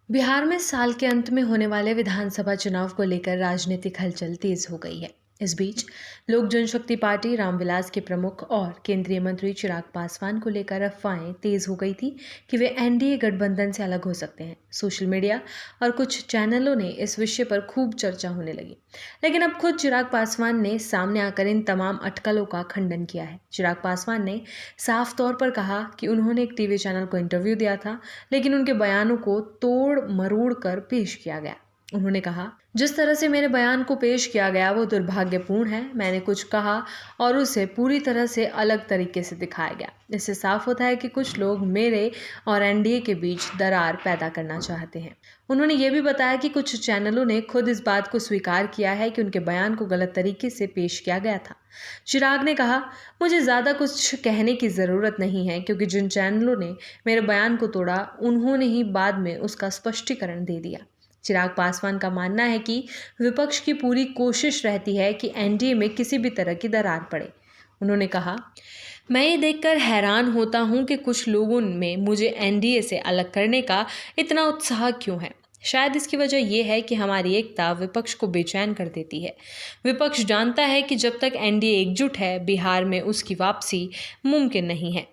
बिहार में साल के अंत में होने वाले विधानसभा चुनाव को लेकर राजनीतिक हलचल तेज हो गई है। इस बीच लोक जनशक्ति पार्टी रामविलास के प्रमुख और केंद्रीय मंत्री चिराग पासवान को लेकर अफवाहें तेज हो गई थी कि वे एनडीए गठबंधन से अलग हो सकते हैं। सोशल मीडिया और कुछ चैनलों ने इस विषय पर खूब चर्चा होने लगी, लेकिन अब खुद चिराग पासवान ने सामने आकर इन तमाम अटकलों का खंडन किया है। चिराग पासवान ने साफ तौर पर कहा कि उन्होंने एक टीवी चैनल को इंटरव्यू दिया था, लेकिन उनके बयानों को तोड़ मरोड़ कर पेश किया गया। उन्होंने कहा, जिस तरह से मेरे बयान को पेश किया गया वो दुर्भाग्यपूर्ण है। मैंने कुछ कहा और उसे पूरी तरह से अलग तरीके से दिखाया गया। इससे साफ होता है कि कुछ लोग मेरे और एनडीए के बीच दरार पैदा करना चाहते हैं। उन्होंने ये भी बताया कि कुछ चैनलों ने खुद इस बात को स्वीकार किया है कि उनके बयान को गलत तरीके से पेश किया गया था। चिराग ने कहा, मुझे ज़्यादा कुछ कहने की ज़रूरत नहीं है, क्योंकि जिन चैनलों ने मेरे बयान को तोड़ा उन्होंने ही बाद में उसका स्पष्टीकरण दे दिया। चिराग पासवान का मानना है कि विपक्ष की पूरी कोशिश रहती है कि एनडीए में किसी भी तरह की दरार पड़े। उन्होंने कहा, मैं ये देखकर हैरान होता हूं कि कुछ लोगों में मुझे एनडीए से अलग करने का इतना उत्साह क्यों है। शायद इसकी वजह यह है कि हमारी एकता विपक्ष को बेचैन कर देती है। विपक्ष जानता है कि जब तक एनडीए एकजुट है, बिहार में उसकी वापसी मुमकिन नहीं है।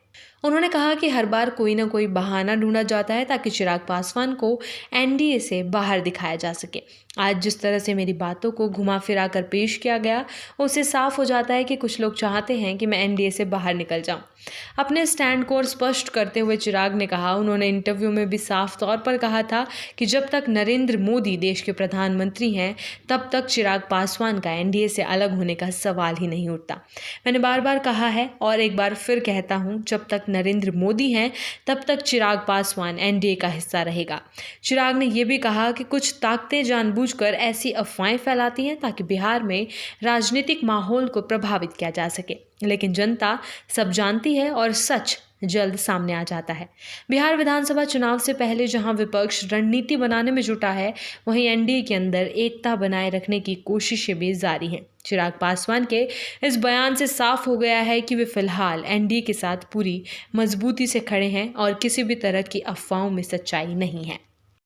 उन्होंने कहा कि हर बार कोई ना कोई बहाना ढूंढा जाता है ताकि चिराग पासवान को एनडीए से बाहर दिखाया जा सके। आज जिस तरह से मेरी बातों को घुमा फिरा कर पेश किया गया, उससे साफ हो जाता है कि कुछ लोग चाहते हैं कि मैं एनडीए से बाहर निकल जाऊं। अपने स्टैंड को और स्पष्ट करते हुए चिराग ने कहा, उन्होंने इंटरव्यू में भी साफ तौर पर कहा था कि जब तक नरेंद्र मोदी देश के प्रधानमंत्री हैं, तब तक चिराग पासवान का एनडीए से अलग होने का सवाल ही नहीं उठता। मैंने बार बार कहा है और एक बार फिर कहता हूं, जब तक नरेंद्र मोदी हैं तब तक चिराग पासवान एनडीए का हिस्सा रहेगा। चिराग ने यह भी कहा कि कुछ ताकतें जानबूझकर ऐसी अफवाहें फैलाती हैं ताकि बिहार में राजनीतिक माहौल को प्रभावित किया जा सके, लेकिन जनता सब जानती है और सच जल्द सामने आ जाता है। बिहार विधानसभा चुनाव से पहले जहां विपक्ष रणनीति बनाने में जुटा है, वहीं एनडीए के अंदर एकता बनाए रखने की कोशिशें भी जारी हैं। चिराग पासवान के इस बयान से साफ हो गया है कि वे फिलहाल एनडीए के साथ पूरी मजबूती से खड़े हैं और किसी भी तरह की अफवाहों में सच्चाई नहीं है।